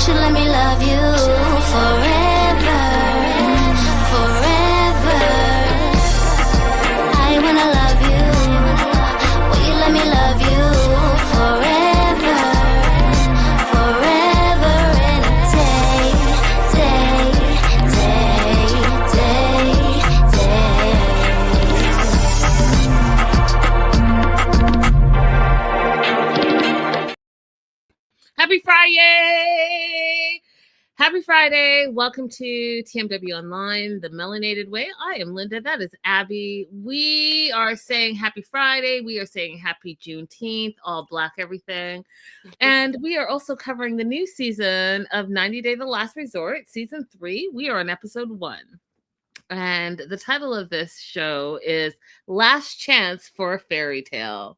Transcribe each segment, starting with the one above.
should let me love you forever, forever. I wanna love you. Will you let me love you forever, forever and a day, day, day, day, day. Happy Friday! Happy Friday. Welcome to TMW Online, the Melanated Way. I am Linda. That is Abby. We are saying happy Friday. We are saying happy Juneteenth, all black everything. And we are also covering the new season of 90 Day The Last Resort, season 3. We are on episode 1. And the title of this show is Last Chance for a Fairytale.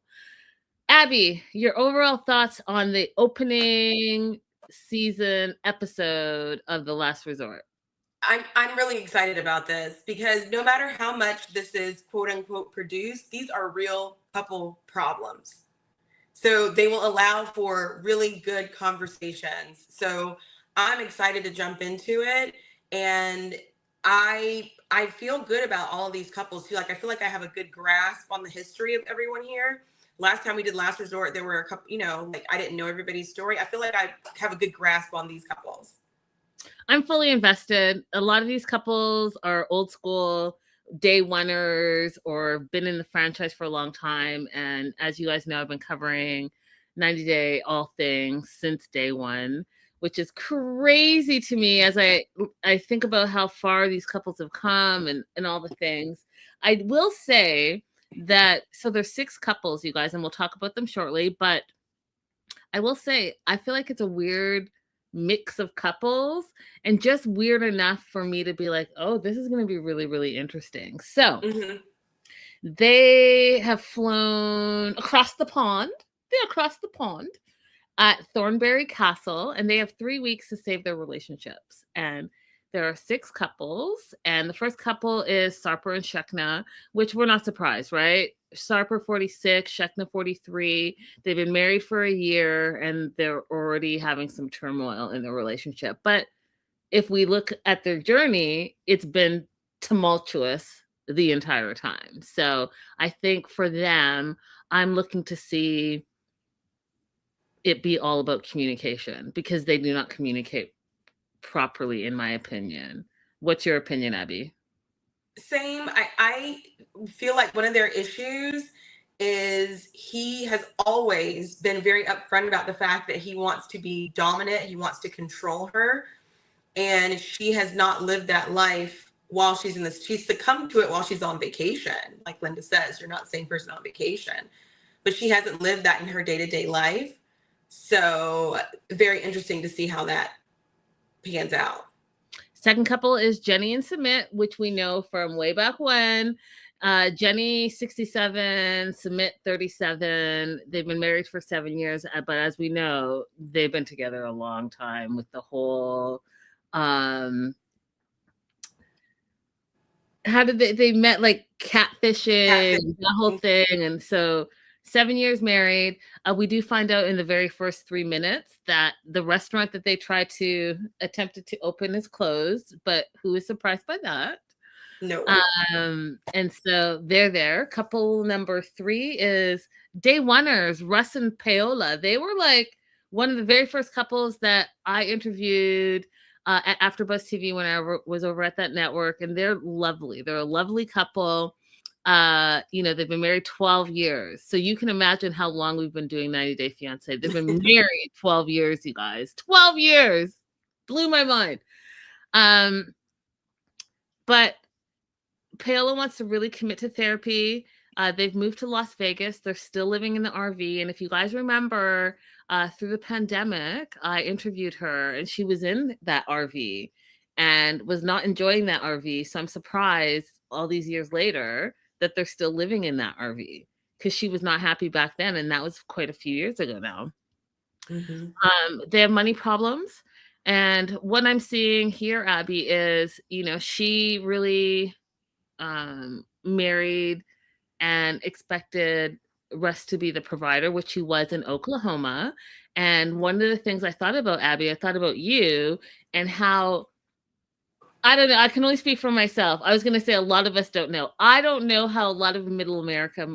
Abby, your overall thoughts on the opening season episode of The Last Resort? I'm really excited about this because no matter how much this is quote unquote produced, these are real couple problems. So they will allow for really good conversations. So I'm excited to jump into it. And I feel good about all of these couples too. Like I feel like I have a good grasp on the history of everyone here. Last time we did Last Resort, there were a couple, like I didn't know everybody's story. I feel like I have a good grasp on these couples. I'm fully invested. A lot of these couples are old school day oneers or been in the franchise for a long time. And as you guys know, I've been covering 90 Day all things since day one, which is crazy to me as I think about how far these couples have come and all the things. I will say that, so there's 6 couples, you guys, and we'll talk about them shortly, but I will say, I feel like it's a weird mix of couples and just weird enough for me to be like, oh, this is going to be really, really interesting. So they have flown across the pond. They're across the pond at Thornbury Castle, and they have 3 weeks to save their relationships. And there are 6 couples, and the first couple is Sarper and Shekna, which we're not surprised, right? Sarper 46, Shekna 43. They've been married for a year, and they're already having some turmoil in their relationship. But if we look at their journey, it's been tumultuous the entire time. So I think for them, I'm looking to see it be all about communication because they do not communicate properly, in my opinion. What's your opinion, Abby? Same. I feel like one of their issues is he has always been very upfront about the fact that he wants to be dominant. He wants to control her. And she has not lived that life while she's in this. She's succumbed to it while she's on vacation. Like Linda says, you're not the same person on vacation. But she hasn't lived that in her day-to-day life. So very interesting to see how that pans out. Second couple is Jenny and Sumit, which we know from way back when. Jenny 67, Sumit 37. They've been married for 7 years, but as we know, they've been together a long time with the whole how did they met, like catfishing, the whole thing. And so 7 years married. We do find out in the very first 3 minutes that the restaurant that they attempted to open is closed, but who is surprised by that? No. And so they're there. Couple number 3 is day oneers, Russ and Paola. They were like one of the very first couples that I interviewed at AfterBuzz TV when I was over at that network, and they're lovely. They're a lovely couple. They've been married 12 years. So you can imagine how long we've been doing 90 Day Fiancé. They've been married 12 years, you guys. 12 years. Blew my mind. But Paola wants to really commit to therapy. They've moved to Las Vegas. They're still living in the RV. And if you guys remember, through the pandemic, I interviewed her and she was in that RV and was not enjoying that RV. So I'm surprised all these years later that they're still living in that RV because she was not happy back then. And that was quite a few years ago now. They have money problems. And what I'm seeing here, Abby, is, she really married and expected rest to be the provider, which he was in Oklahoma. And one of the things I thought about, Abby, I thought about you and how, I don't know, I can only speak for myself. I was going to say a lot of us don't know. I don't know how a lot of middle America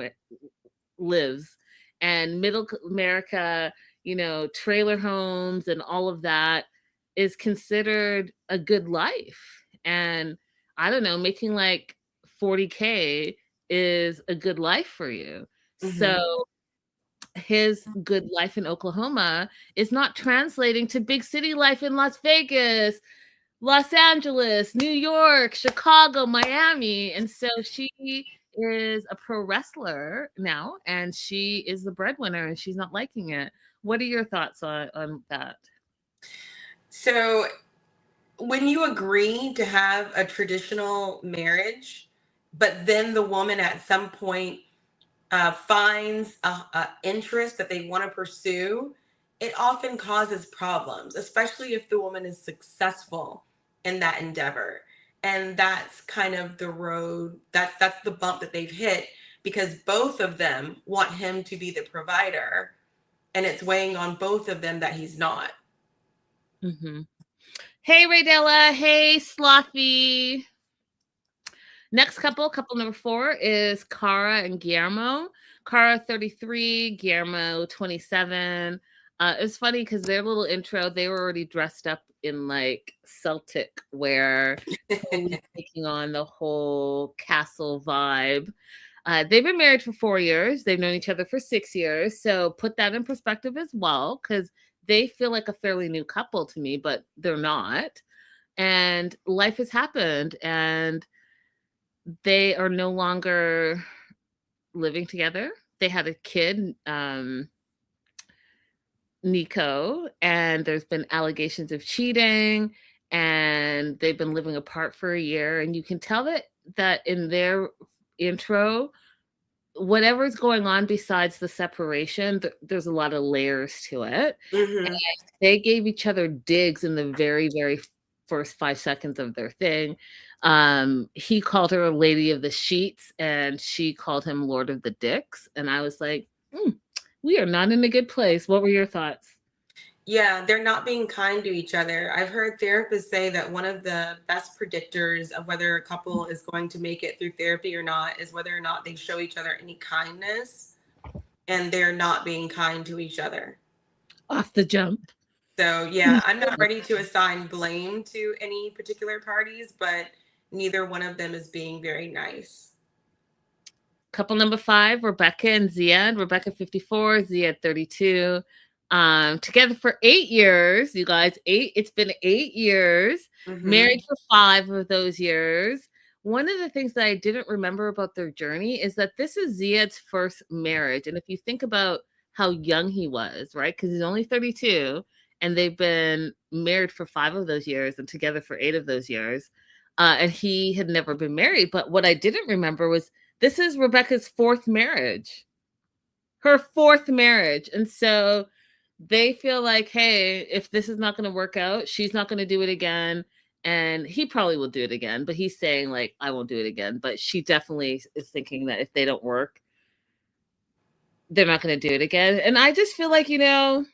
lives, and middle America, you know, trailer homes and all of that is considered a good life. And I don't know, making like 40K is a good life for you. So his good life in Oklahoma is not translating to big city life in Las Vegas, Los Angeles, New York, Chicago, Miami. And so she is a pro wrestler now, and she is the breadwinner, and she's not liking it. What are your thoughts on that? So when you agree to have a traditional marriage, but then the woman at some point finds a interest that they want to pursue, it often causes problems, especially if the woman is successful in that endeavor. And that's kind of the road, that's the bump that they've hit, because both of them want him to be the provider, and it's weighing on both of them that he's not. Mm-hmm. Hey, Raydella. Hey, Slothy. Next couple number 4 is Cara and Guillermo. Cara, 33, Guillermo, 27. It's funny because their little intro, they were already dressed up in like Celtic wear, totally taking on the whole castle vibe. They've been married for 4 years. They've known each other for 6 years. So put that in perspective as well, because they feel like a fairly new couple to me, but they're not. And life has happened, and they are no longer living together. They had a kid, Nico, and there's been allegations of cheating, and they've been living apart for a year. And you can tell that in their intro, whatever's going on besides the separation, there's a lot of layers to it. And they gave each other digs in the very, very first 5 seconds of their thing. He called her a lady of the sheets, and she called him Lord of the Dicks. And I was like, we are not in a good place. What were your thoughts? Yeah, they're not being kind to each other. I've heard therapists say that one of the best predictors of whether a couple is going to make it through therapy or not is whether or not they show each other any kindness, and they're not being kind to each other. Off the jump. So yeah, I'm not ready to assign blame to any particular parties, but neither one of them is being very nice. Couple number 5, Rebecca and Ziad. Rebecca, 54, Ziad, 32. Together for 8 years, you guys. It's been 8 years. Married for 5 of those years. One of the things that I didn't remember about their journey is that this is Ziad's first marriage. And if you think about how young he was, right? Because he's only 32, and they've been married for 5 of those years and together for 8 of those years. And he had never been married. But what I didn't remember was this is Rebecca's 4th marriage. Her 4th marriage. And so they feel like, hey, if this is not going to work out, she's not going to do it again. And he probably will do it again. But he's saying, like, I won't do it again. But she definitely is thinking that if they don't work, they're not going to do it again. And I just feel like, you know,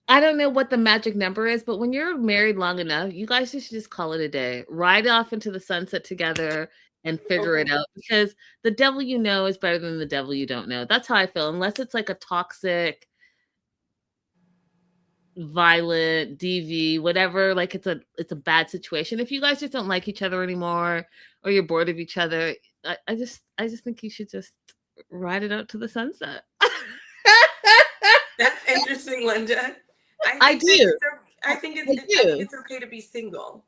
I don't know what the magic number is, but when you're married long enough, you guys should just call it a day. Ride off into the sunset together and figure it out, because the devil you know is better than the devil you don't know. That's how I feel. Unless it's like a toxic, violent, DV, whatever, like it's a bad situation. If you guys just don't like each other anymore, or you're bored of each other, I just think you should just ride it out to the sunset. That's interesting, Linda. I do. I think it's okay to be single.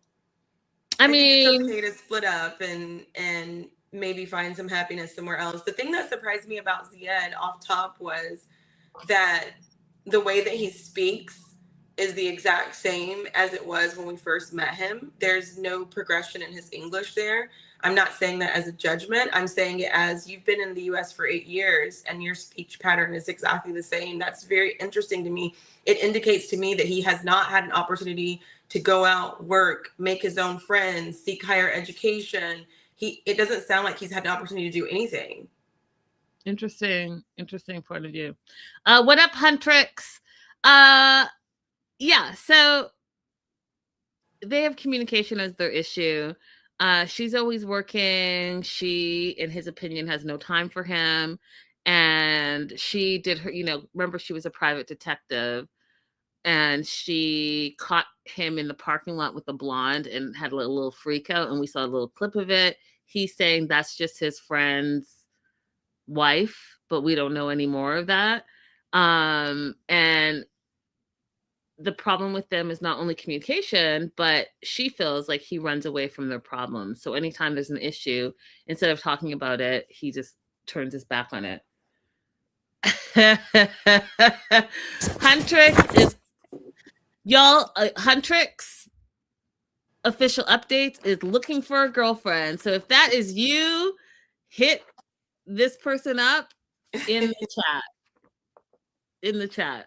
I mean, it's okay to split up and maybe find some happiness somewhere else. The thing that surprised me about Ziad off top was that the way that he speaks is the exact same as it was when we first met him. There's no progression in his English there. I'm not saying that as a judgment. I'm saying it as you've been in the US for 8 years and your speech pattern is exactly the same. That's very interesting to me. It indicates to me that he has not had an opportunity to go out, work, make his own friends, seek higher education. It doesn't sound like he's had an opportunity to do anything. Interesting point of view. What up, Huntrix? Yeah, so they have communication as their issue. She's always working. She, in his opinion, has no time for him. And she did her, remember she was a private detective, and she caught him in the parking lot with a blonde and had a little freak out, and we saw a little clip of it. He's saying that's just his friend's wife, but we don't know any more of that. And the problem with them is not only communication, but she feels like he runs away from their problems. So anytime there's an issue, instead of talking about it, he just turns his back on it. Huntrix is, y'all, Huntrix official updates is looking for a girlfriend. So if that is you, hit this person up in the chat. In the chat.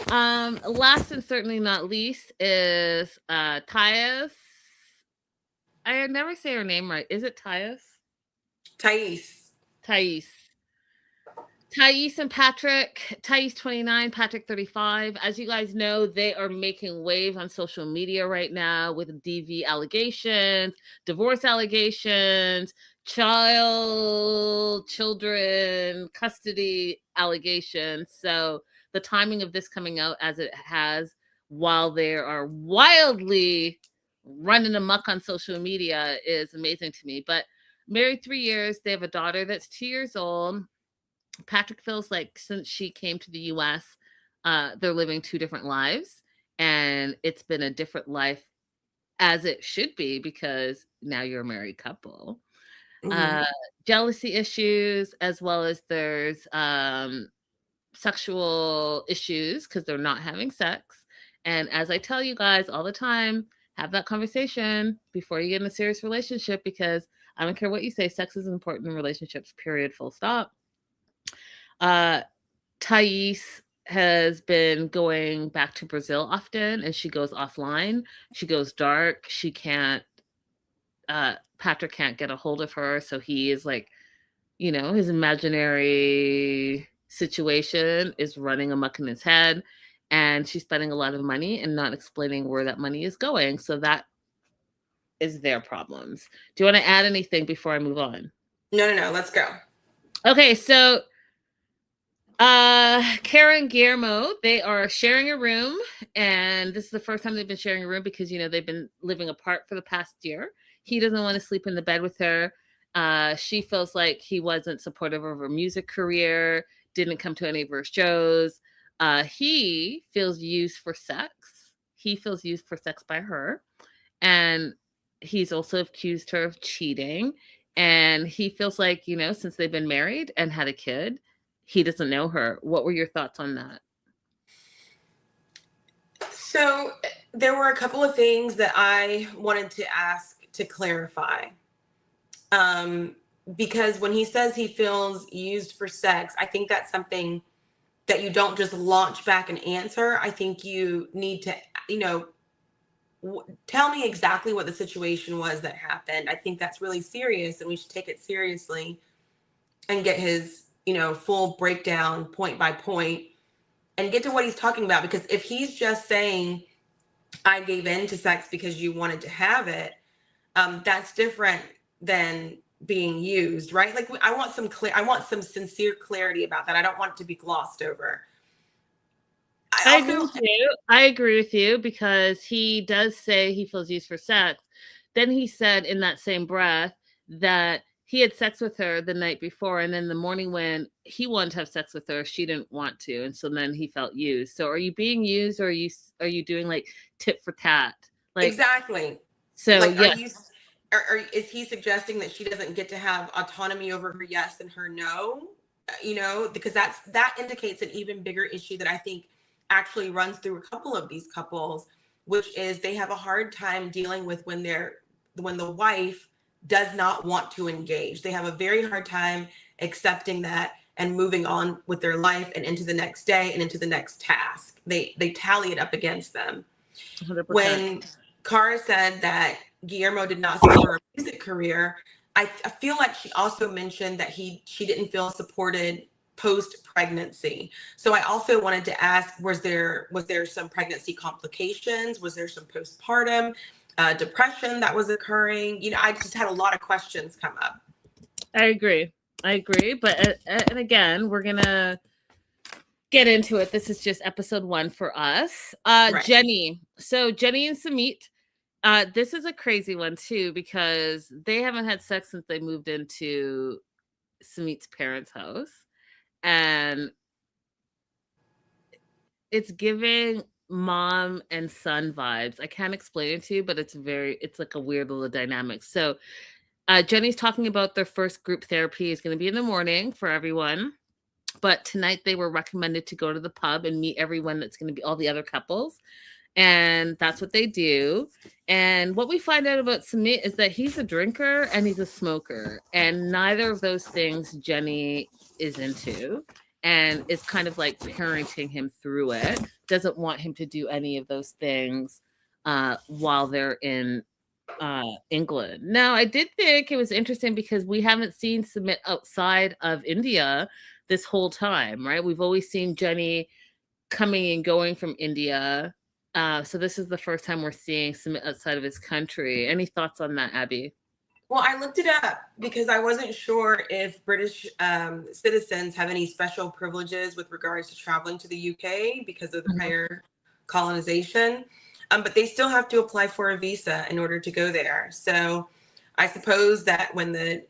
Last and certainly not least is Thais. I never say her name right. Is it Thais? Thais and Patrick. Thais 29, Patrick 35. As you guys know, they are making waves on social media right now with DV allegations, divorce allegations, children custody allegations. So the timing of this coming out as it has, while they are wildly running amok on social media, is amazing to me. But married 3 years, they have a daughter that's 2 years old. Patrick feels like since she came to the US, they're living two different lives, and it's been a different life, as it should be, because now you're a married couple. Jealousy issues, as well as there's sexual issues because they're not having sex. And as I tell you guys all the time, have that conversation before you get in a serious relationship, because I don't care what you say, sex is important in relationships, period, full stop. Thais has been going back to Brazil often, and she goes offline. She goes dark. She can't, Patrick can't get a hold of her. So he is like, his imaginary situation is running amok in his head, and she's spending a lot of money and not explaining where that money is going. So that is their problems. Do you want to add anything before I move on? No. Let's go. Okay, so Kara and Guillermo, they are sharing a room, and this is the first time they've been sharing a room because, they've been living apart for the past year. He doesn't want to sleep in the bed with her. She feels like he wasn't supportive of her music career, didn't come to any of her shows. He feels used for sex. He feels used for sex by her. And he's also accused her of cheating. And he feels like, since they've been married and had a kid, he doesn't know her. What were your thoughts on that? So there were a couple of things that I wanted to ask to clarify. Because when he says he feels used for sex, I think that's something that you don't just launch back and answer. I think you need to, tell me exactly what the situation was that happened. I think that's really serious, and we should take it seriously and get his, full breakdown point by point and get to what he's talking about. Because if he's just saying, I gave in to sex because you wanted to have it, that's different than being used, right? Like, I want some sincere clarity about that. I don't want it to be glossed over. I agree with you because he does say he feels used for sex. Then he said in that same breath that he had sex with her the night before, and then the morning when he wanted to have sex with her, she didn't want to, and so then he felt used. So are you being used, or are you doing like tit for tat? Like, exactly. So like, yes. Is he suggesting that she doesn't get to have autonomy over her yes and her no? Because that indicates an even bigger issue that I think actually runs through a couple of these couples, which is they have a hard time dealing with when the wife does not want to engage. They have a very hard time accepting that and moving on with their life and into the next day and into the next task. They tally it up against them. 100%. When Cara said that Guillermo did not support her music career, I feel like she also mentioned that she didn't feel supported post-pregnancy. So I also wanted to ask, was there some pregnancy complications? Was there some postpartum depression that was occurring? I just had a lot of questions come up. I agree. But and again, we're gonna get into it. This is just episode 1 for us. Right. Jenny. So Jenny and Samit. This is a crazy one too, because they haven't had sex since they moved into Samit's parents' house. And it's giving mom and son vibes. I can't explain it to you, but it's like a weird little dynamic. So Jenny's talking about their first group therapy is going to be in the morning for everyone. But tonight they were recommended to go to the pub and meet everyone that's going to be all the other couples. And that's what they do. And what we find out about Samit is that he's a drinker and he's a smoker. And neither of those things Jenny is into. And is kind of like parenting him through it. Doesn't want him to do any of those things while they're in England. Now, I did think it was interesting because we haven't seen Samit outside of India this whole time, right? We've always seen Jenny coming and going from India. So this is the first time we're seeing Samit outside of his country. Any thoughts on that, Abby? Well, I looked it up because I wasn't sure if British citizens have any special privileges with regards to traveling to the UK because of the prior colonization. But they still have to apply for a visa in order to go there. So I suppose that when the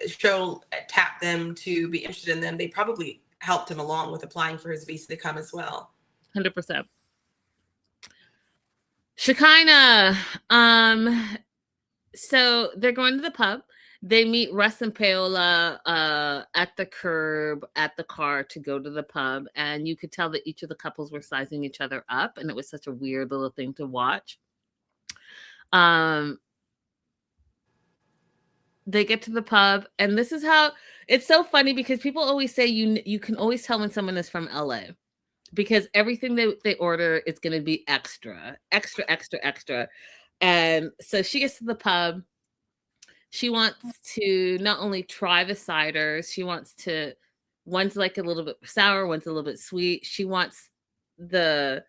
show tapped them to be interested in them, they probably helped him along with applying for his visa to come as well. 100%. Shekinah. So they're going to the pub. They meet Russ and Paola at the curb at the car to go to the pub. And you could tell that each of the couples were sizing each other up. And it was such a weird little thing to watch. They get to the pub. And this is how it's so funny because people always say you can always tell when someone is from LA. Because everything they order is going to be extra. And so she gets to the pub. She wants to not only try the ciders, she wants to, one's like a little bit sour, one's a little bit sweet. She wants the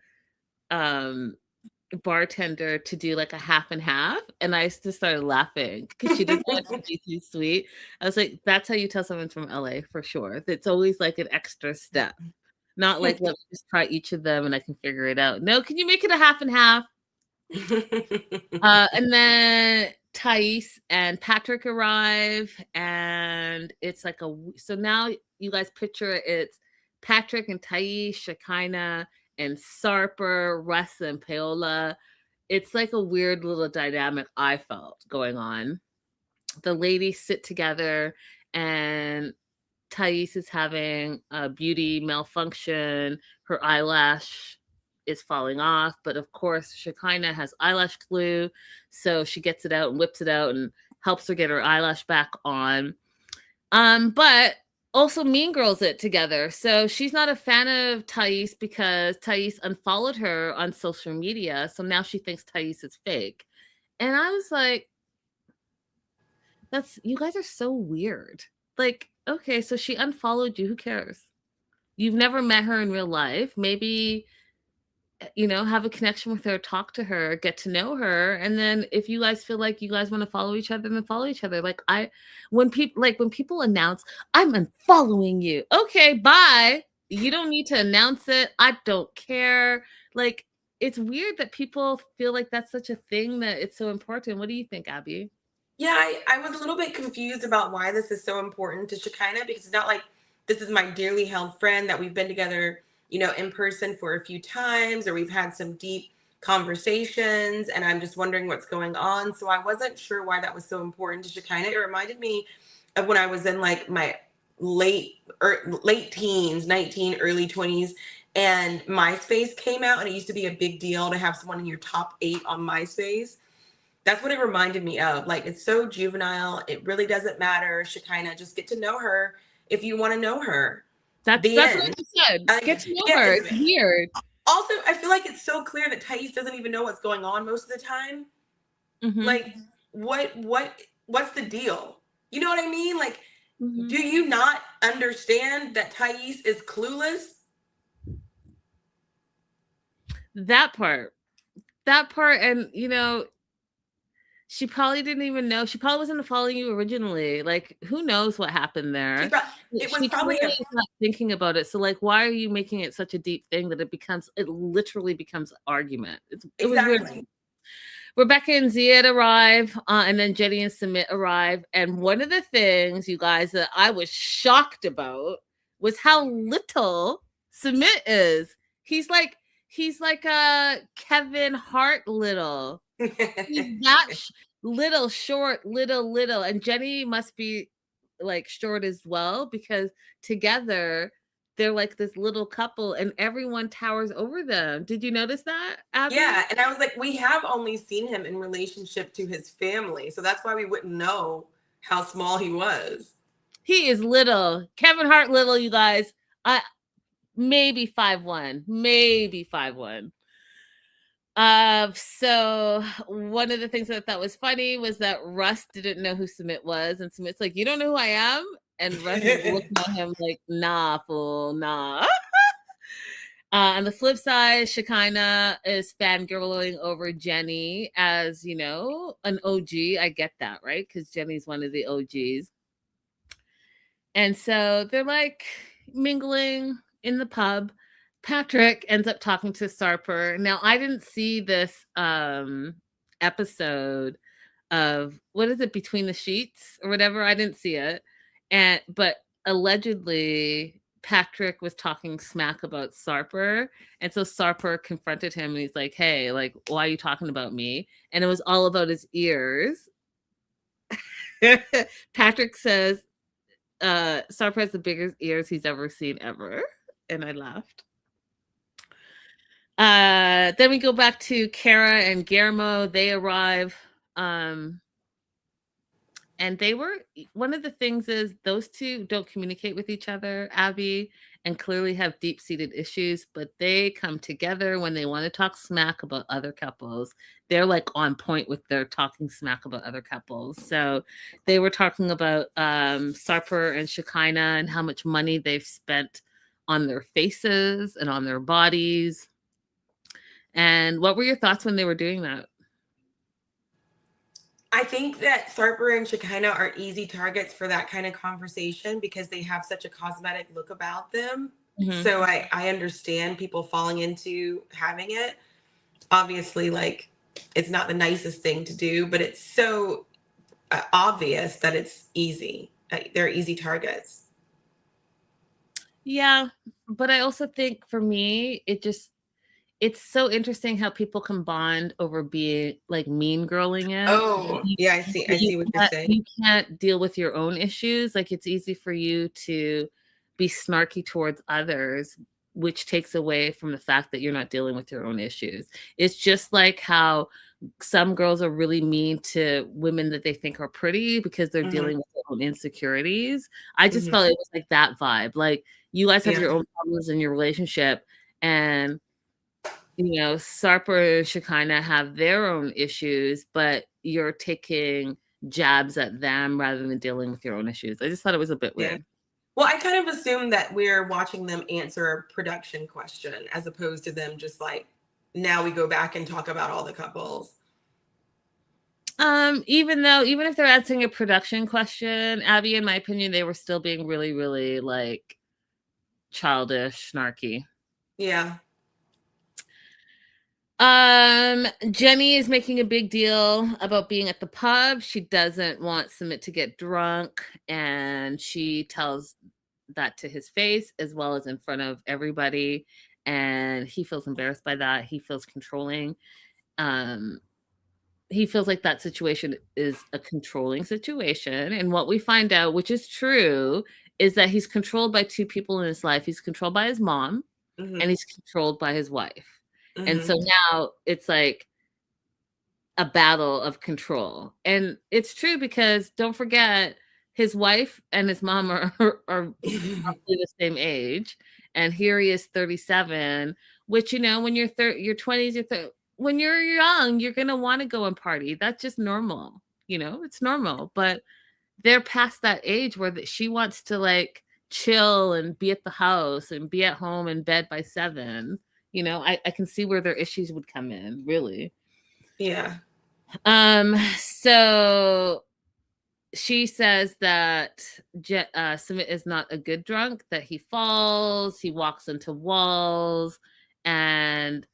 bartender to do like a half and half. And I just started laughing because she doesn't want to be too sweet. I was like, that's how you tell someone's from LA for sure. It's always like an extra step. Not like, let's just try each of them and I can figure it out. No, can you make it a half and half? And then Thais and Patrick arrive, and it's like so now you guys picture it's Patrick and Thais, Shekinah and Sarper, Russ and Paola. It's like a weird little dynamic I felt going on. The ladies sit together and Thais is having a beauty malfunction. Her eyelash is falling off, but of course Shekinah has eyelash glue, so she gets it out and whips it out and helps her get her eyelash back on. But also Mean Girls it together. So she's not a fan of Thais because Thais unfollowed her on social media, so now she thinks Thais is fake. And I was like, you guys are so weird. Like, okay, so she unfollowed you, who cares? You've never met her in real life. Maybe have a connection with her, talk to her, get to know her. And then if you guys feel like you guys want to follow each other, then follow each other. Like when people announce, I'm unfollowing you. Okay, bye. You don't need to announce it. I don't care. Like, it's weird that people feel like that's such a thing, that it's so important. What do you think, Abby? Yeah, I was a little bit confused about why this is so important to Shekinah, because it's not like this is my dearly held friend that we've been together in person for a few times, or we've had some deep conversations, and I'm just wondering what's going on. So I wasn't sure why that was so important to Shekinah. It reminded me of when I was in like my late teens, 19, early 20s, and MySpace came out, and it used to be a big deal to have someone in your top 8 on MySpace. That's what it reminded me of. Like, it's so juvenile. It really doesn't matter. Shekinah, just get to know her if you want to know her. That's what you said. Get to know her. It's weird. Also, I feel like it's so clear that Thais doesn't even know what's going on most of the time. Mm-hmm. Like, what what's the deal? You know what I mean? Like, Mhm. do you not understand that Thais is clueless? That part, and she probably didn't even know. She probably wasn't following you originally. Like, who knows what happened there? It was She probably clearly is not thinking about it. So, like, why are you making it such a deep thing that it literally becomes argument? It was weird. exactly. Rebecca and Ziad arrive, and then Jenny and Sumit arrive. And one of the things, you guys, that I was shocked about was how little Sumit is. He's like Kevin Hart little. He's that little, short, little. And Jenny must be like short as well, because together they're like this little couple and everyone towers over them. Did you notice that, Abby? Yeah, and I was like, we have only seen him in relationship to his family, so that's why we wouldn't know how small he was. He is little. Kevin Hart little, you guys. Maybe 5'1", maybe 5'1". So one of the things that I thought was funny was that Russ didn't know who Sumit was, and Sumit's like, "You don't know who I am?" And Russ is looking at him like, "Nah, fool, nah." On the flip side, Shekinah is fangirling over Jenny as, an OG. I get that, right? Because Jenny's one of the OGs. And so they're like mingling in the pub. Patrick ends up talking to Sarper. Now, I didn't see this episode of, what is it, Between the Sheets or whatever. I didn't see it. But allegedly, Patrick was talking smack about Sarper. And so Sarper confronted him and he's like, "Hey, like, why are you talking about me?" And it was all about his ears. Patrick says, Sarper has the biggest ears he's ever seen ever. And I laughed. Then we go back to Kara and Guillermo. They arrive. And they were, one of the things is those two don't communicate with each other, Abby, and clearly have deep-seated issues, but they come together when they want to talk smack about other couples. They're like on point with their talking smack about other couples. So they were talking about Sarper and Shekinah and how much money they've spent on their faces and on their bodies. And what were your thoughts when they were doing that? I think that Sarper and Shekinah are easy targets for that kind of conversation because they have such a cosmetic look about them. Mhm. So I understand people falling into having it. Obviously, like, it's not the nicest thing to do, but it's so obvious that it's easy. They're easy targets. Yeah, but I also think for me, it's so interesting how people can bond over being like mean girling it. Oh, yeah, I see what you're saying. You can't deal with your own issues. Like, it's easy for you to be snarky towards others, which takes away from the fact that you're not dealing with your own issues. It's just like how some girls are really mean to women that they think are pretty because they're dealing with their own insecurities. I just felt it was like that vibe. Like, you guys have your own problems in your relationship, and Sarper and Shekinah have their own issues, but you're taking jabs at them rather than dealing with your own issues. I just thought it was a bit weird. Well, I kind of assumed that we're watching them answer a production question as opposed to them just like, now we go back and talk about all the couples. Even if they're answering a production question, Abby, in my opinion, they were still being really, really like childish, snarky. Yeah. Jenny is making a big deal about being at the pub. She doesn't want Sumit to get drunk, and she tells that to his face as well as in front of everybody, and he feels embarrassed by that. He feels controlling. He feels like that situation is a controlling situation, and what we find out, which is true, is that he's controlled by two people in his life. He's controlled by his mom, and he's controlled by his wife. And so now it's like a battle of control. And it's true because don't forget, his wife and his mom are roughly the same age. And here he is 37, which, when your 20s, when you're young, you're going to want to go and party. That's just normal, it's normal. But they're past that age where she wants to like chill and be at the house and be at home in bed by 7. I can see where their issues would come in, really. Yeah. So she says that Sumit is not a good drunk, that he falls, he walks into walls, and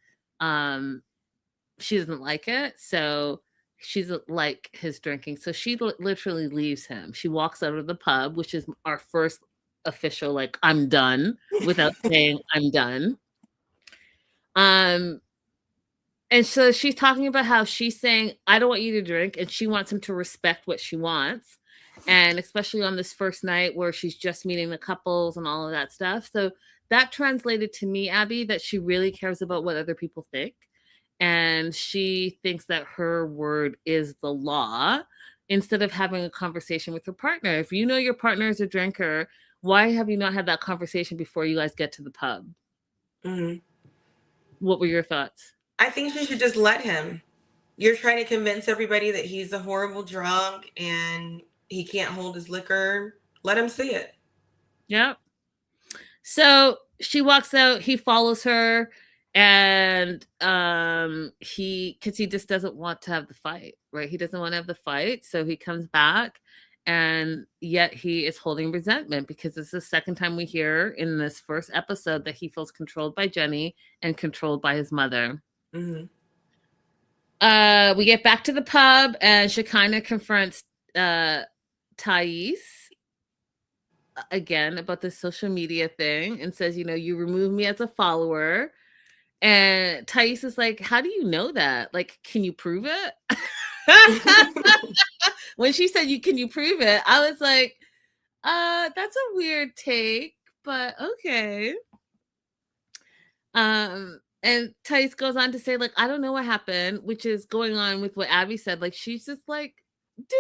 she doesn't like it. So she doesn't like his drinking. So she literally leaves him. She walks out of the pub, which is our first official, like, I'm done, without saying I'm done. And so she's talking about how she's saying, I don't want you to drink. And she wants him to respect what she wants. And especially on this first night where she's just meeting the couples and all of that stuff. So that translated to me, Abby, that she really cares about what other people think. And she thinks that her word is the law, instead of having a conversation with her partner. If you know your partner is a drinker, why have you not had that conversation before you guys get to the pub? Mm-hmm. What were your thoughts? I think she should just let him. You're trying to convince everybody that he's a horrible drunk and he can't hold his liquor. Let him see it. Yep. So she walks out, he follows her, and because he just doesn't want to have the fight, right? He doesn't want to have the fight. So he comes back, and yet he is holding resentment because it's the second time we hear in this first episode that he feels controlled by Jenny and controlled by his mother. Mm-hmm. We get back to the pub, and Shekinah confronts Thais again about the social media thing and says, you removed me as a follower. And Thais is like, how do you know that? Like, can you prove it? When she said, can you prove it? I was like, that's a weird take, but okay. And Thais goes on to say, like, I don't know what happened, which is going on with what Abby said. Like, she's just like, do.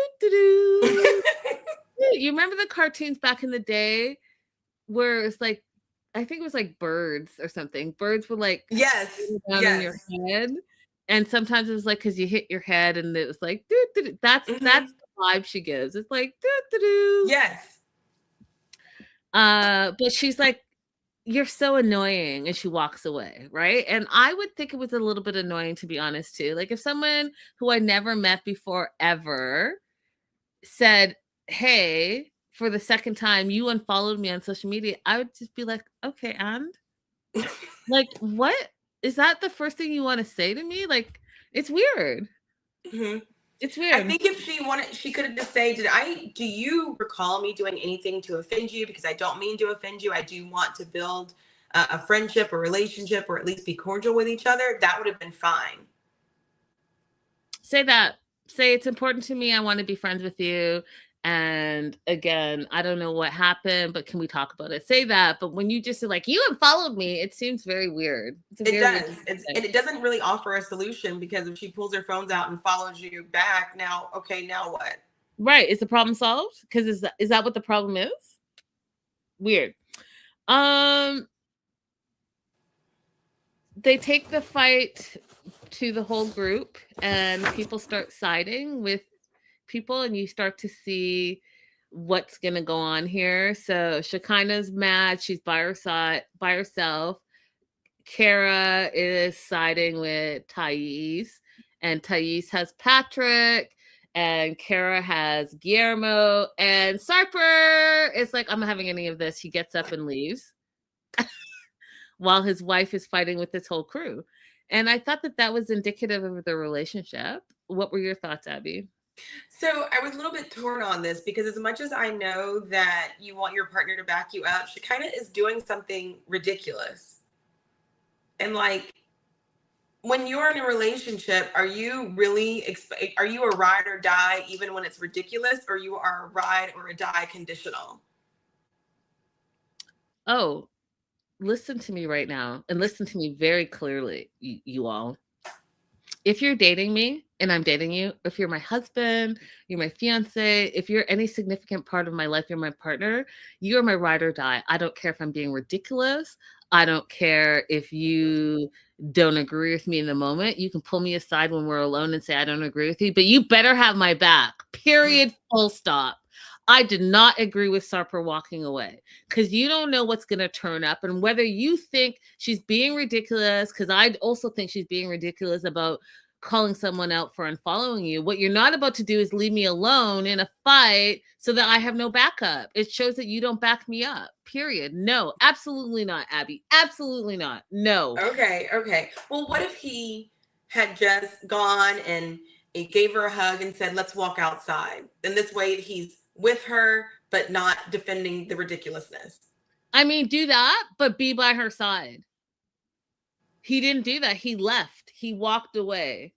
You remember the cartoons back in the day where it's like, I think it was like birds or something. Birds would like yes down in your head. And sometimes it was like, because you hit your head and it was like, do. That's the vibe she gives. It's like, do. Yes. But she's like, you're so annoying, and she walks away, right? And I would think it was a little bit annoying, to be honest, too. Like, if someone who I never met before ever said, hey, for the second time, you unfollowed me on social media, I would just be like, okay, and? Like, what? Is that the first thing you want to say to me? Like, it's weird. Mm-hmm. It's weird. I think if she wanted, she could have just said, do you recall me doing anything to offend you? Because I don't mean to offend you. I do want to build a friendship, a relationship, or at least be cordial with each other. That would have been fine. Say that. Say, it's important to me. I want to be friends with you. And again, I don't know what happened, but can we talk about it? Say that. But when you just say, like, you unfollowed me, it seems very weird. It does. And it doesn't really offer a solution, because if she pulls her phones out and follows you back, now what? Right. Is the problem solved? Because is that what the problem is? Weird. They take the fight to the whole group, and people start siding with people, and you start to see what's gonna go on here. So Shekinah's mad, she's by herself. Kara is siding with Thais, and Thais has Patrick, and Kara has Guillermo, and Sarper is like, I'm not having any of this. He gets up and leaves while his wife is fighting with this whole crew. And I thought that was indicative of the relationship. What were your thoughts, Abby? So I was a little bit torn on this, because as much as I know that you want your partner to back you up, Shekinah is doing something ridiculous. And like, when you're in a relationship, are you a ride or die even when it's ridiculous, or you are a ride or a die conditional? Oh, listen to me right now, and listen to me very clearly, you all. If you're dating me and I'm dating you, if you're my husband, you're my fiance, if you're any significant part of my life, you're my partner, you are my ride or die. I don't care if I'm being ridiculous. I don't care if you don't agree with me in the moment. You can pull me aside when we're alone and say, I don't agree with you, but you better have my back. Period. Full stop. I did not agree with Sarper walking away because you don't know what's going to turn up. And whether you think she's being ridiculous, because I also think she's being ridiculous about calling someone out for unfollowing you. What you're not about to do is leave me alone in a fight so that I have no backup. It shows that you don't back me up. Period. No, absolutely not, Abby. Absolutely not. No. Okay. Well, what if he had just gone and he gave her a hug and said, let's walk outside? Then this way he's with her, but not defending the ridiculousness. I mean, do that, but be by her side. He didn't do that. He left. He walked away,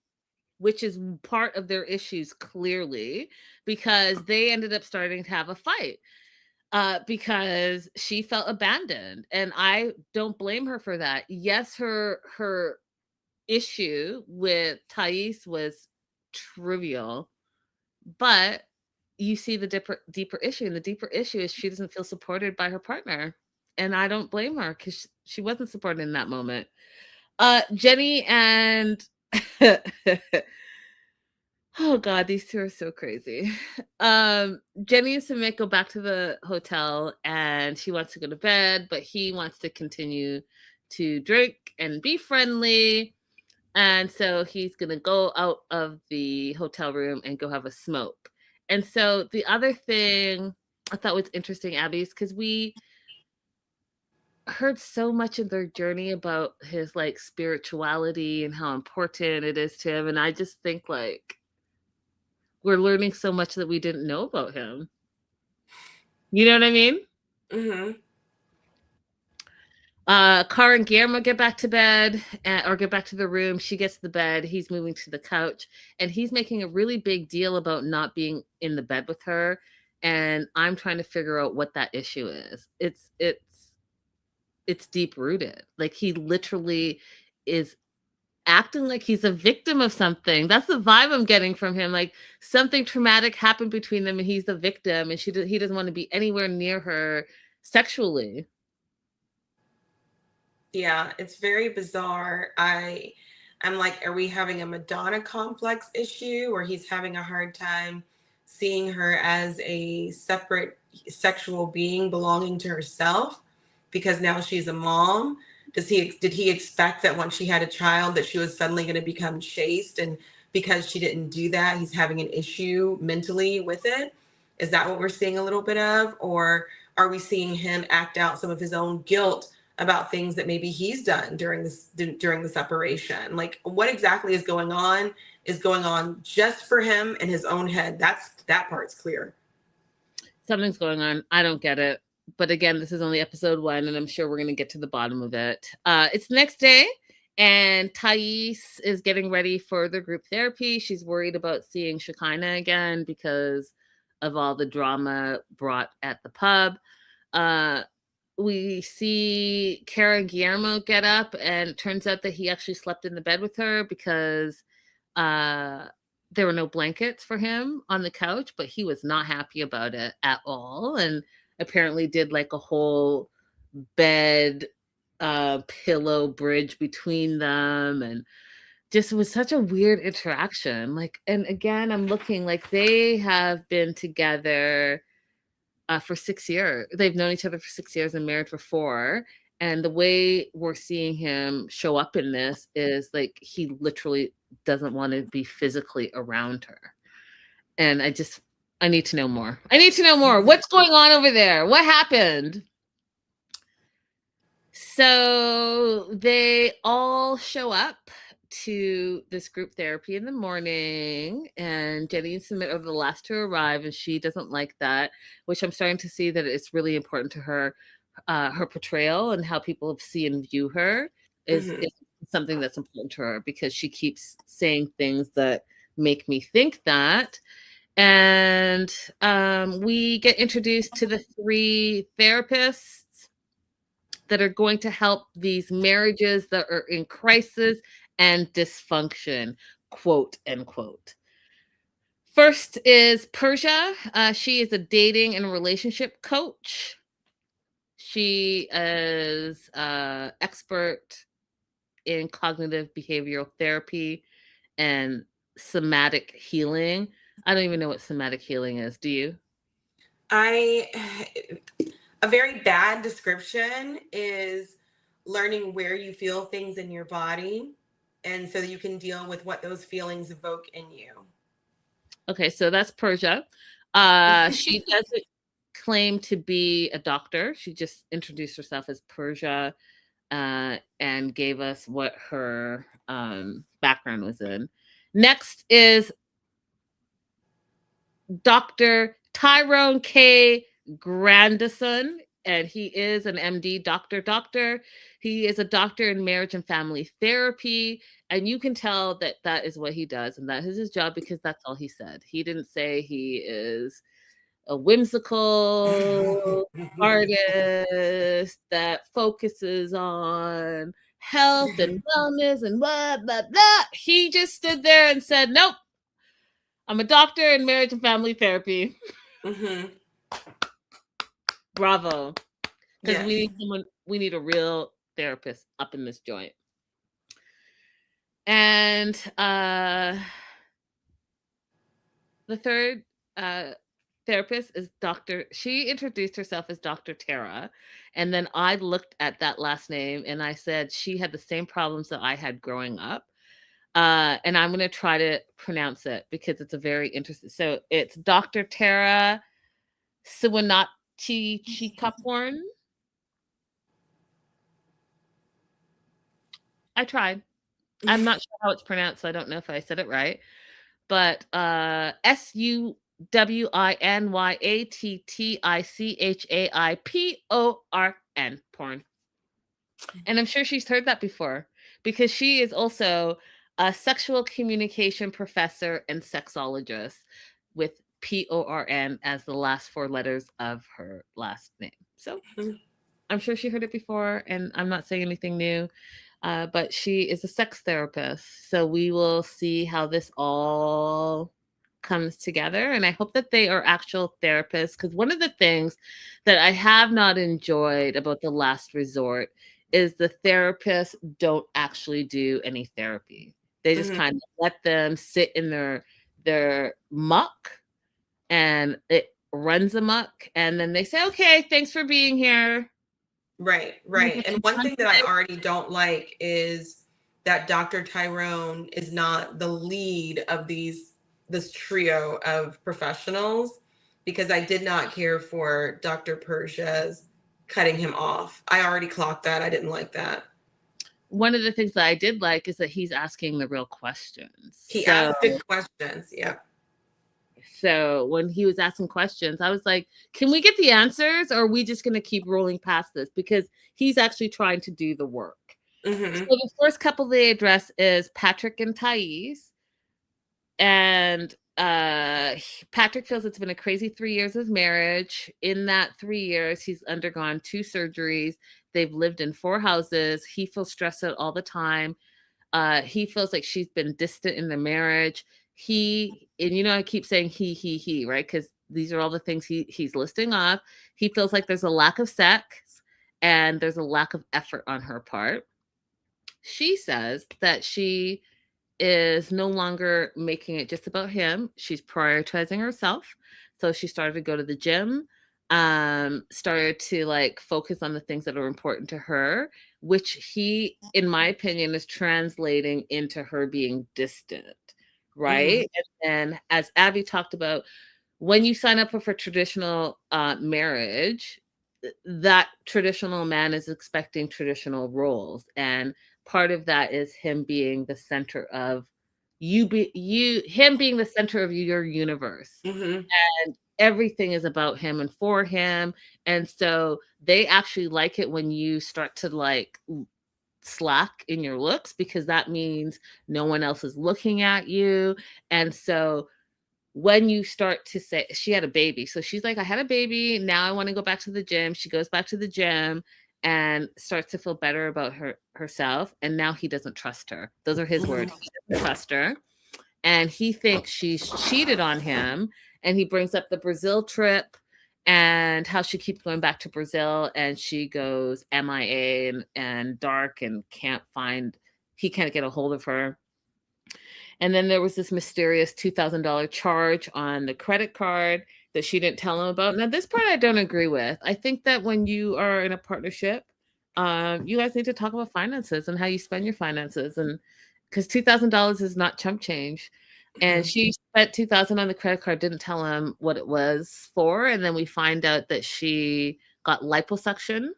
which is part of their issues, clearly, because they ended up starting to have a fight because she felt abandoned. And I don't blame her for that. Yes, her issue with Thais was trivial, but you see the deeper issue. And the deeper issue is she doesn't feel supported by her partner. And I don't blame her because she wasn't supported in that moment. Jenny and oh God, these two are so crazy. Jenny and Sumit go back to the hotel and she wants to go to bed, but he wants to continue to drink and be friendly. And so he's going to go out of the hotel room and go have a smoke. And so the other thing I thought was interesting, Abby, is because we heard so much of their journey about his like spirituality and how important it is to him. And I just think like we're learning so much that we didn't know about him. You know what I mean? Mm-hmm. Cara and Guillermo get back to bed or get back to the room. She gets to the bed. He's moving to the couch and he's making a really big deal about not being in the bed with her. And I'm trying to figure out what that issue is. It's deep rooted. Like he literally is acting like he's a victim of something. That's the vibe I'm getting from him. Like something traumatic happened between them and he's the victim and he doesn't want to be anywhere near her sexually. Yeah, it's very bizarre. I'm like, are we having a Madonna complex issue where he's having a hard time seeing her as a separate sexual being belonging to herself because now she's a mom? Did he expect that once she had a child that she was suddenly going to become chaste, and because she didn't do that, he's having an issue mentally with it? Is that what we're seeing a little bit of, or are we seeing him act out some of his own guilt about things that maybe he's done during the separation? Like what exactly is going on just for him in his own head. That part's clear. Something's going on. I don't get it. But again, this is only episode 1 and I'm sure we're going to get to the bottom of it. It's the next day and Thais is getting ready for the group therapy. She's worried about seeing Shekinah again because of all the drama brought at the pub. We see Cara and Guillermo get up and it turns out that he actually slept in the bed with her because there were no blankets for him on the couch, but he was not happy about it at all. And apparently did like a whole bed pillow bridge between them. And just was such a weird interaction. Like, and again, I'm looking like they have been together for 6 years. They've known each other for 6 years and married for 4. And the way we're seeing him show up in this is like he literally doesn't want to be physically around her. And I need to know more. I need to know more. What's going on over there? What happened? So they all show up to this group therapy in the morning, and Jenny and Sumit are the last to arrive, and she doesn't like that, which I'm starting to see that it's really important to her. Her portrayal and how people see and view her is something that's important to her because she keeps saying things that make me think that. And we get introduced to the 3 therapists that are going to help these marriages that are in crisis and dysfunction, quote unquote. First is Persia. She is a dating and relationship coach. She is expert in cognitive behavioral therapy and somatic healing. I don't even know what somatic healing is. Do you? A very bad description is learning where you feel things in your body, and so that you can deal with what those feelings evoke in you. Okay, so that's Persia. She doesn't claim to be a doctor. She just introduced herself as Persia and gave us what her background was in. Next is Dr. Tyrone K. Grandison, and he is an MD, doctor. He is a doctor in marriage and family therapy, and you can tell that that is what he does, and that is his job because that's all he said. He didn't say he is a whimsical artist that focuses on health and wellness and blah, blah, blah. He just stood there and said, nope, I'm a doctor in marriage and family therapy. Mm-hmm. Bravo. Because Yes. we need a real therapist up in this joint. And the third therapist is she introduced herself as Dr. Tara. And then I looked at that last name and I said she had the same problems that I had growing up. And I'm going to try to pronounce it because it's a very interesting. So it's Dr. Tara Siwanachi Chikaporn. I tried. I'm not sure how it's pronounced, so I don't know if I said it right. But SUWINYATTICHAIPORN porn. And I'm sure she's heard that before because she is also a sexual communication professor and sexologist with PORN as the last four letters of her last name. So I'm sure she heard it before, and I'm not saying anything new, but she is a sex therapist. So we will see how this all comes together. And I hope that they are actual therapists, because one of the things that I have not enjoyed about The Last Resort is the therapists don't actually do any therapy. They just kind of let them sit in their muck and it runs amok. And then they say, okay, thanks for being here. Right. And one thing that I already don't like is that Dr. Tyrone is not the lead of this trio of professionals, because I did not care for Dr. Persia's cutting him off. I already clocked that. I didn't like that. One of the things that I did like is that he's asking the real questions. He asked good questions. Yeah. So when he was asking questions, I was like, can we get the answers, or are we just going to keep rolling past this? Because he's actually trying to do the work. So the first couple they address is Patrick and Thais. And Patrick feels it's been a crazy 3 years of marriage. In that 3 years, he's undergone 2 surgeries. They've lived in 4 houses. He feels stressed out all the time. He feels like she's been distant in the marriage. I keep saying he, right? Because these are all the things he's listing off. He feels like there's a lack of sex and there's a lack of effort on her part. She says that she is no longer making it just about him. She's prioritizing herself. So she started to go to the gym, started to focus on the things that are important to her, which he, in my opinion, is translating into her being distant, right? And then, as Abby talked about, when you sign up for traditional marriage, that traditional man is expecting traditional roles, and part of that is him being the center of him being the center of your universe, and everything is about him and for him. And so they actually like it when you start to slack in your looks, because that means no one else is looking at you. And so when you start to say, she had a baby, so she's like, I had a baby, now I want to go back to the gym. She goes back to the gym and starts to feel better about herself, and now he doesn't trust her. Those are his words. He doesn't trust her, and he thinks she's cheated on him, and he brings up the Brazil trip, and how she keeps going back to Brazil and she goes MIA and dark and he can't get a hold of her. And then there was this mysterious $2,000 charge on the credit card that she didn't tell him about. Now, this part I don't agree with. I think that when you are in a partnership, you guys need to talk about finances and how you spend your finances. And because $2,000 is not chump change. And she spent $2,000 on the credit card, didn't tell him what it was for. And then we find out that she got liposuction.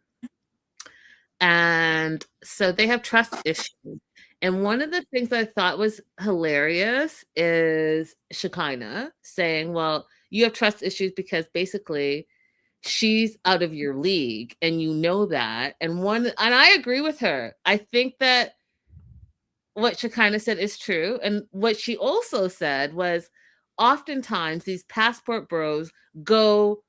And so they have trust issues. And one of the things I thought was hilarious is Shekinah saying, well, you have trust issues because basically she's out of your league and you know that. And I agree with her. I think that what Shekinah said is true. And what she also said was oftentimes these passport bros go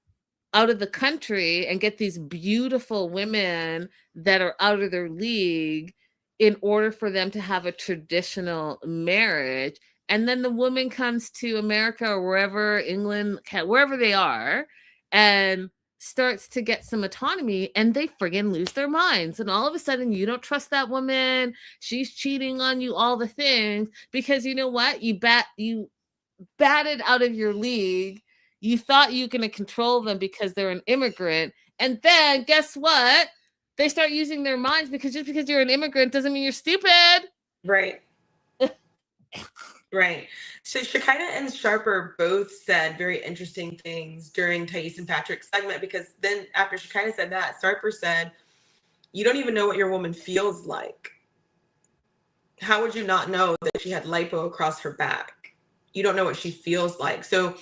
out of the country and get these beautiful women that are out of their league in order for them to have a traditional marriage. And then the woman comes to America or wherever, England, wherever they are, and starts to get some autonomy, and they friggin' lose their minds. And all of a sudden, you don't trust that woman. She's cheating on you, all the things, because you know what? You batted out of your league. You thought you were going to control them because they're an immigrant. And then guess what? They start using their minds because just because you're an immigrant doesn't mean you're stupid. Right. Right. So Shekinah and Sharper both said very interesting things during Thais and Patrick's segment, because then after Shekinah said that, Sharper said, you don't even know what your woman feels like. How would you not know that she had lipo across her back? You don't know what she feels like. So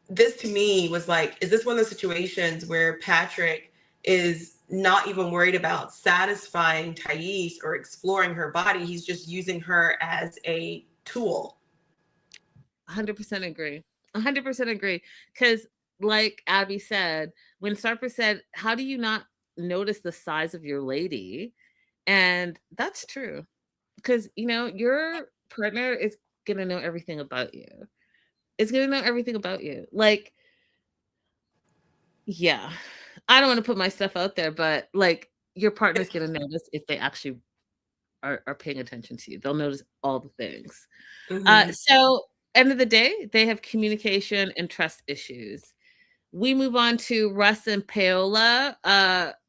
this to me was like, is this one of those situations where Patrick is not even worried about satisfying Thais or exploring her body? He's just using her as a tool. 100% agree. 100% agree. Because like Abby said, when Sarper said, how do you not notice the size of your lady? And that's true. Because, you know, your partner is going to know everything about you. It's going to know everything about you. Like, yeah, I don't want to put my stuff out there, but like your partner's going to notice if they actually are paying attention to you. They'll notice all the things. So end of the day, they have communication and trust issues. We move on to Russ and Paola.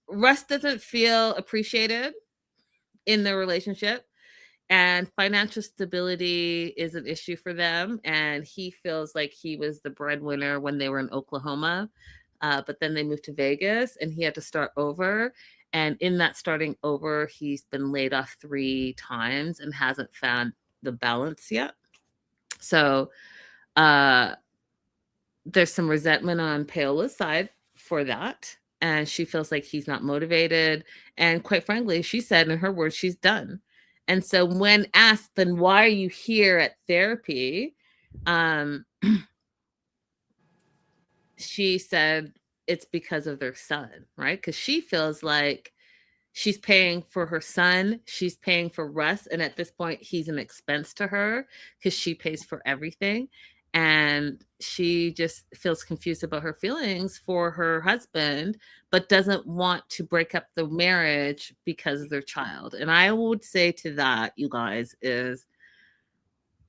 Russ doesn't feel appreciated in their relationship, and financial stability is an issue for them. And he feels like he was the breadwinner when they were in Oklahoma, but then they moved to Vegas and he had to start over. And in that starting over, he's been laid off 3 times and hasn't found the balance yet. So there's some resentment on Paola's side for that. And she feels like he's not motivated. And quite frankly, she said in her words, she's done. And so when asked, then why are you here at therapy? She said it's because of their son, right? Because she feels like she's paying for her son. She's paying for Russ. And at this point, he's an expense to her because she pays for everything. And she just feels confused about her feelings for her husband, but doesn't want to break up the marriage because of their child. And I would say to that, you guys, is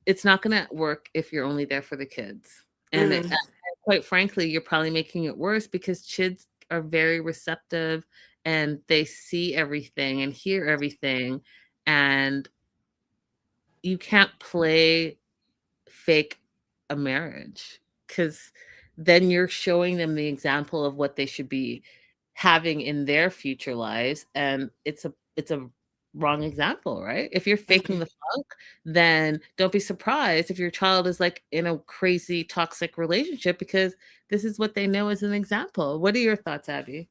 it's not going to work if you're only there for the kids. And quite frankly, you're probably making it worse because kids are very receptive and they see everything and hear everything. And you can't play fake a marriage, because then you're showing them the example of what they should be having in their future lives, and it's a wrong example, right? If you're faking the funk, then don't be surprised if your child is like in a crazy toxic relationship, because this is what they know as an example. What are your thoughts, Abby?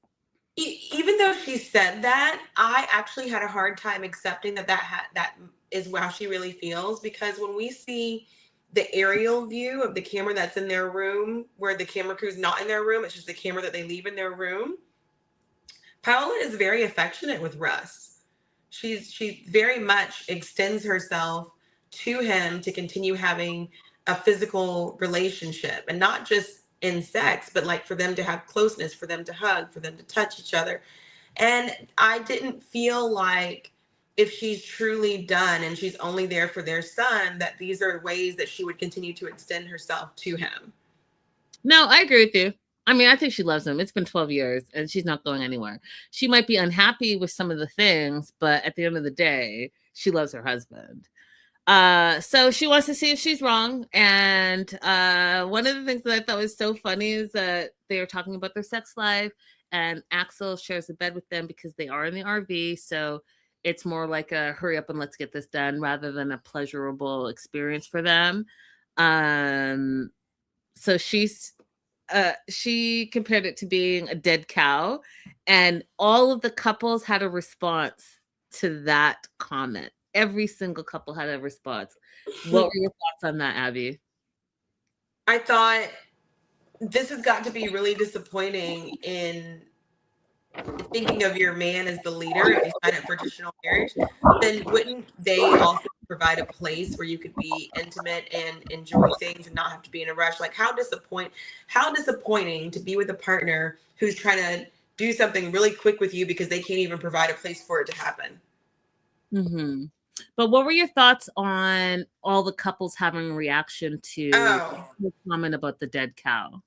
Even though she said that, I actually had a hard time accepting that is how she really feels, because when we see the aerial view of the camera that's in their room, where the camera crew's not in their room, it's just the camera that they leave in their room, Paola is very affectionate with Russ. She very much extends herself to him to continue having a physical relationship, and not just in sex, but like for them to have closeness, for them to hug, for them to touch each other. And I didn't feel like if she's truly done and she's only there for their son, that these are ways that she would continue to extend herself to him. No, I agree with you. I mean, I think she loves him. It's been 12 years and she's not going anywhere. She might be unhappy with some of the things, but at the end of the day, she loves her husband. So she wants to see if she's wrong. And one of the things that I thought was so funny is that they were talking about their sex life, and Axel shares a bed with them because they are in the RV. So it's more like a hurry up and let's get this done rather than a pleasurable experience for them. So she compared it to being a dead cow, and all of the couples had a response to that comment. Every single couple had a response. What were your thoughts on that, Abby? I thought this has got to be really disappointing in thinking of your man as the leader. If you sign up for traditional marriage, then wouldn't they also provide a place where you could be intimate and enjoy things and not have to be in a rush? Like how disappointing to be with a partner who's trying to do something really quick with you because they can't even provide a place for it to happen. Mm-hmm. But what were your thoughts on all the couples having a reaction to the comment about the dead cow?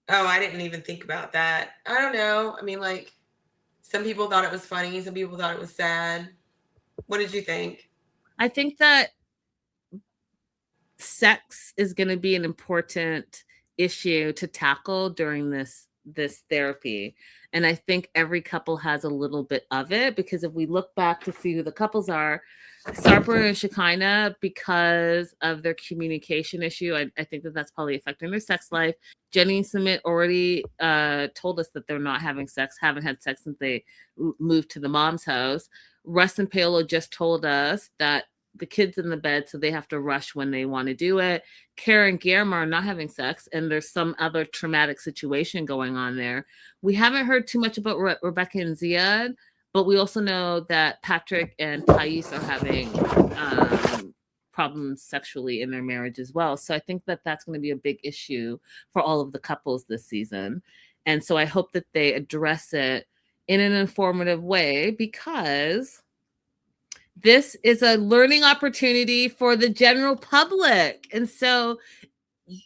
Oh, I didn't even think about that. I don't know. I mean, like, some people thought it was funny. Some people thought it was sad. What did you think? I think that sex is going to be an important issue to tackle during this therapy. And I think every couple has a little bit of it, because if we look back to see who the couples are, Sarper and Shekinah, because of their communication issue, I think that that's probably affecting their sex life. Jenny and Sumit already told us that they're not having sex, haven't had sex since they moved to the mom's house. Russ and Paolo just told us that the kids in the bed, so they have to rush when they want to do it. Kara and Guillermo are not having sex, and there's some other traumatic situation going on there. We haven't heard too much about Rebecca and Ziad, but we also know that Patrick and Thais are having problems sexually in their marriage as well. So I think that that's going to be a big issue for all of the couples this season. And so I hope that they address it in an informative way, because this is a learning opportunity for the general public. And so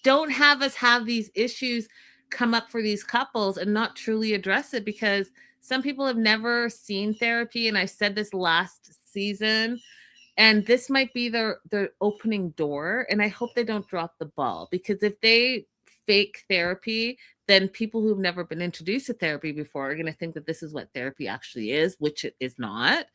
don't have us have these issues come up for these couples and not truly address it, because some people have never seen therapy. And I said this last season, and this might be their opening door. And I hope they don't drop the ball, because if they fake therapy, then people who've never been introduced to therapy before are going to think that this is what therapy actually is, which it is not.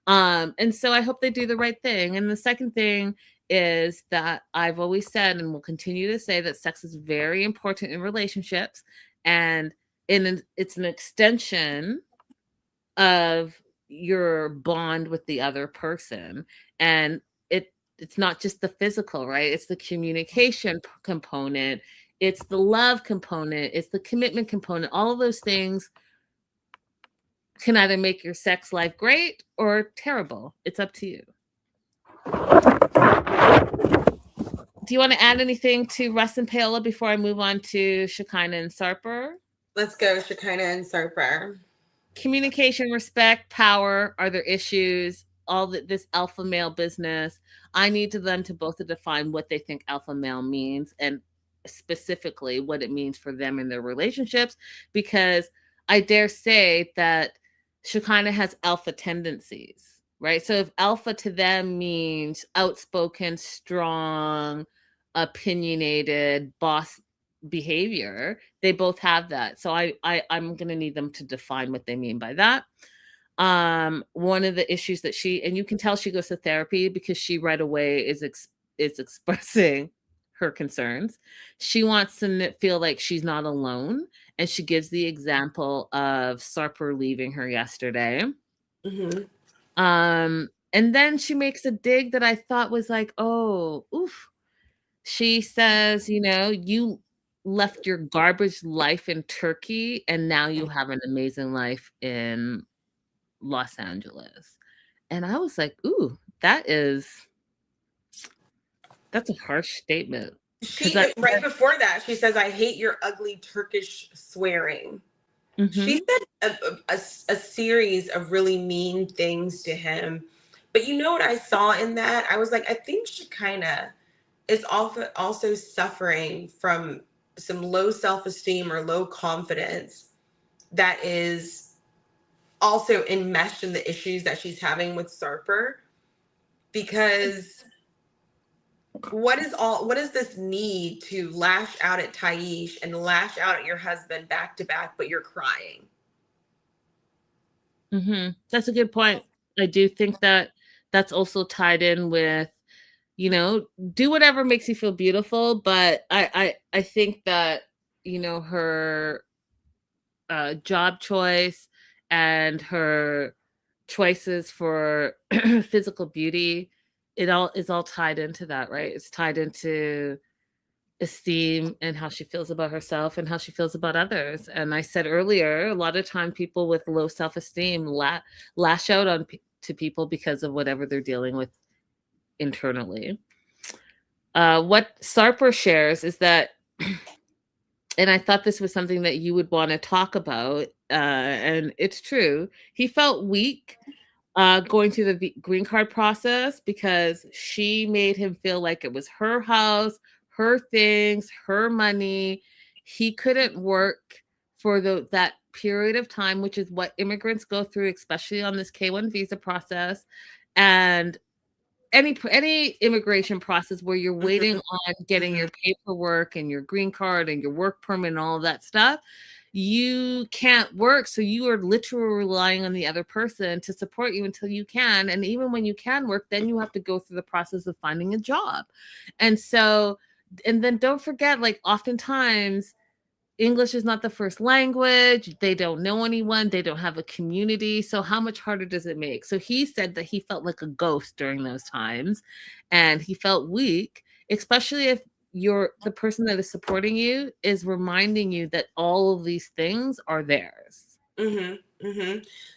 And so I hope they do the right thing. And the second thing is that I've always said, and will continue to say, that sex is very important in relationships, and it's an extension of your bond with the other person. And it's not just the physical, right? It's the communication component, it's the love component, it's the commitment component. All of those things can either make your sex life great or terrible. It's up to you. Do you want to add anything to Russ and Paola before I move on to Shekinah and Sarper? Let's go, Shekinah and Sarper. Communication, respect, power are their issues. All this alpha male business. I need them to both define what they think alpha male means, and specifically what it means for them in their relationships, because I dare say that Shekinah has alpha tendencies, right? So if alpha to them means outspoken, strong, opinionated, boss behavior, they both have that. So I'm going to need them to define what they mean by that. One of the issues that and you can tell she goes to therapy, because she right away is expressing her concerns. She wants to feel like she's not alone, and she gives the example of Sarper leaving her yesterday. Mm-hmm. And then she makes a dig that I thought was like, oh, oof. She says, you left your garbage life in Turkey, and now you have an amazing life in Los Angeles. And I was like, ooh, that's a harsh statement. Right before that, she says, "I hate your ugly Turkish swearing." She said a series of really mean things to him. But you know what I saw in that? I was like, I think Shekinah is also suffering from some low self-esteem or low confidence that is also enmeshed in the issues that she's having with Sarper. Because what is this need to lash out at Taish and lash out at your husband back to back, but you're crying? That's a good point. I do think that that's also tied in with, do whatever makes you feel beautiful. But I think that, her job choice and her choices for physical beauty, it all is all tied into that, right? It's tied into esteem and how she feels about herself and how she feels about others. And I said earlier, a lot of time people with low self-esteem lash out on to people because of whatever they're dealing with internally. What Sarper shares is that, and I thought this was something that you would want to talk about, and it's true, he felt weak going through the green card process because she made him feel like it was her house, her things, her money. He couldn't work for that period of time, which is what immigrants go through, especially on this K-1 visa process. And any immigration process where you're waiting on getting your paperwork and your green card and your work permit and all of that stuff, you can't work. So you are literally relying on the other person to support you until you can. And even when you can work, then you have to go through the process of finding a job. And then don't forget, like, oftentimes English is not the first language. They don't know anyone. They don't have a community. So how much harder does it make? So he said that he felt like a ghost during those times and he felt weak, especially if the person that is supporting you is reminding you that all of these things are theirs.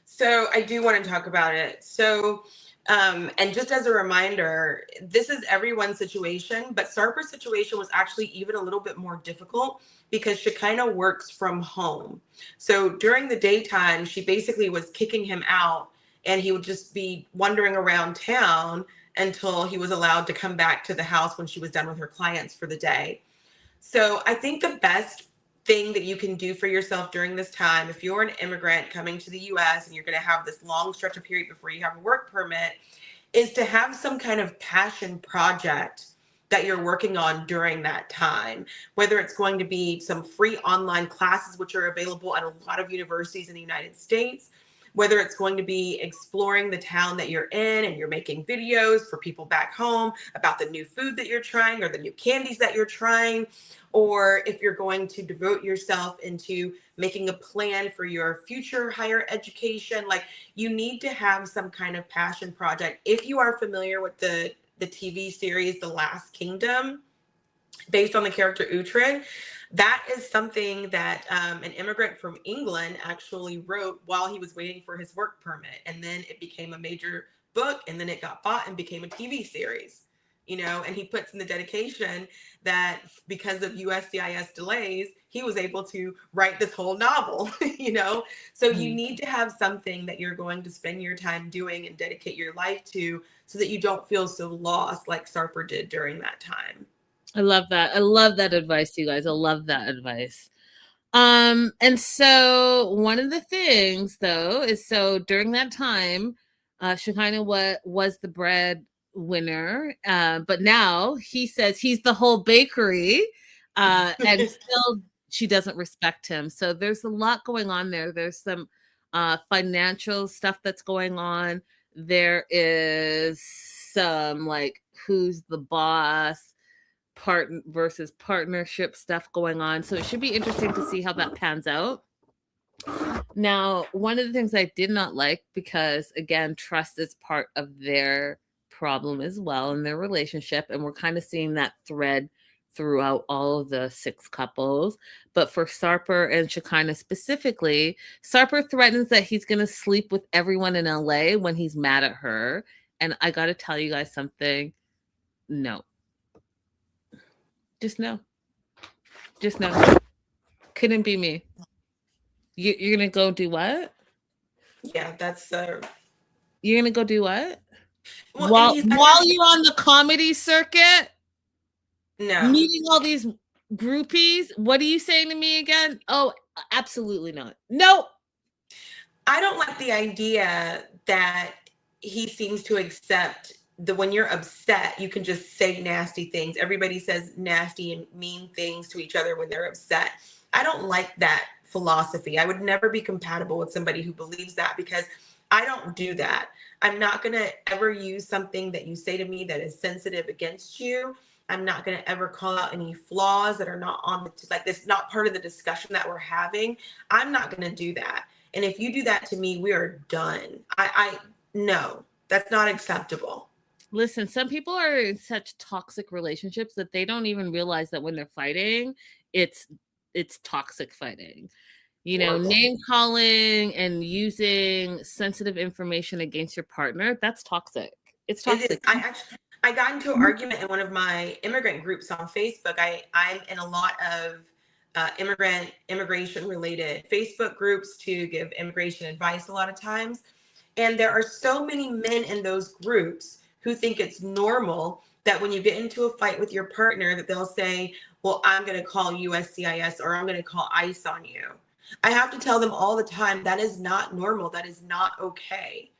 So I do want to talk about it. So, and just as a reminder, this is everyone's situation, but Sarper's situation was actually even a little bit more difficult because Shekinah works from home. So during the daytime, she basically was kicking him out and he would just be wandering around town until he was allowed to come back to the house when she was done with her clients for the day. So I think the best thing that you can do for yourself during this time, if you're an immigrant coming to the US and you're going to have this long stretch of period before you have a work permit, is to have some kind of passion project that you're working on during that time, whether it's going to be some free online classes, which are available at a lot of universities in the United States, whether it's going to be exploring the town that you're in and you're making videos for people back home about the new food that you're trying or the new candies that you're trying, or if you're going to devote yourself into making a plan for your future higher education. Like, you need to have some kind of passion project. If you are familiar with the TV series The Last Kingdom, based on the character Uhtred, that is something that an immigrant from England actually wrote while he was waiting for his work permit. And then it became a major book, and then it got bought and became a TV series. And he puts in the dedication that because of USCIS delays, he was able to write this whole novel, So you need to have something that you're going to spend your time doing and dedicate your life to so that you don't feel so lost like Sarper did during that time. I love that. I love that advice, you guys. I love that advice. And so one of the things, though, is so during that time, Shekinah was the breadwinner, but now he says he's the whole bakery, and still she doesn't respect him. So there's a lot going on there. There's some financial stuff that's going on. There is some, like, who's the boss versus partnership stuff going on. So it should be interesting to see how that pans out. Now, one of the things I did not like, because again, trust is part of their problem as well in their relationship, and we're kind of seeing that thread throughout all of the 6 couples. But for Sarper and Shekinah specifically, Sarper threatens that he's going to sleep with everyone in LA when he's mad at her. And I got to tell you guys something. No. Just know. Just know. Couldn't be me. You're gonna go do what? Yeah, that's You're gonna go do what? well, and While he's while you're on the comedy circuit, no. meeting all these groupies, what are you saying to me again? Oh, absolutely not. Nope. I don't like the idea that he seems to accept the when you're upset, you can just say nasty things. Everybody says nasty and mean things to each other when they're upset. I don't like that philosophy. I would never be compatible with somebody who believes that because I don't do that. I'm not going to ever use something that you say to me that is sensitive against you. I'm not going to ever call out any flaws that are not on the, like this, not part of the discussion that we're having. I'm not going to do that. And if you do that to me, we are done. I no, that's not acceptable. Listen, some people are in such toxic relationships that they don't even realize that when they're fighting, it's toxic fighting. You know, Horrible. name calling and using sensitive information against your partner, that's toxic. It's It is. toxic. I got into an argument in one of my immigrant groups on Facebook. I'm in a lot of immigration related Facebook groups to give immigration advice a lot of times. And there are so many men in those groups who think it's normal that when you get into a fight with your partner that they'll say, well, I'm going to call USCIS or I'm going to call ICE on you. I have to tell them all the time that is not normal. That is not okay.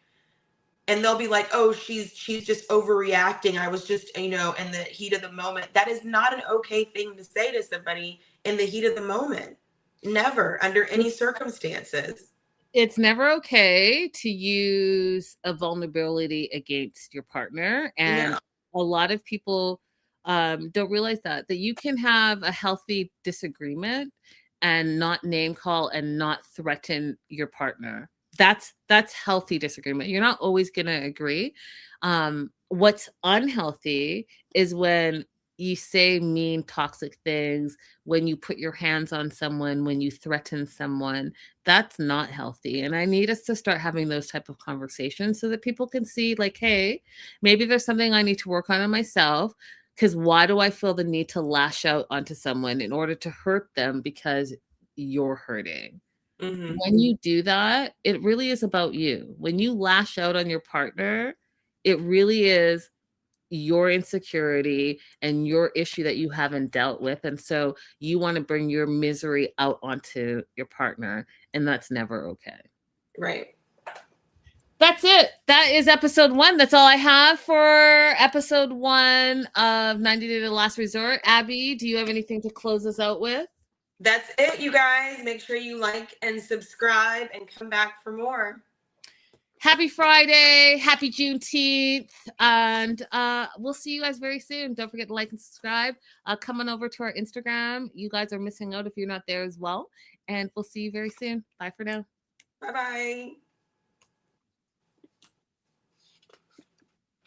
And they'll be like, oh, she's just overreacting. I was just, in the heat of the moment. That is not an okay thing to say to somebody in the heat of the moment. Never, under any circumstances. It's never okay to use a vulnerability against your partner. And No. a lot of people don't realize that you can have a healthy disagreement and not name call and not threaten your partner. That's healthy disagreement. You're not always going to agree. What's unhealthy is when you say mean, toxic things, when you put your hands on someone, when you threaten someone. That's not healthy. And I need us to start having those type of conversations so that people can see like, hey, maybe there's something I need to work on in myself. Because why do I feel the need to lash out onto someone in order to hurt them because you're hurting? Mm-hmm. When you do that, it really is about you. When you lash out on your partner, it really is your insecurity and your issue that you haven't dealt with. And so you want to bring your misery out onto your partner, and that's never okay. Right. That's it. That is episode 1. That's all I have for episode 1 of 90 Day to Last Resort. Abby, do you have anything to close us out with? That's it, you guys. Make sure you like and subscribe and come back for more. Happy Friday. Happy Juneteenth. And we'll see you guys very soon. Don't forget to like and subscribe. Come on over to our Instagram. You guys are missing out if you're not there as well. And we'll see you very soon. Bye for now. Bye-bye.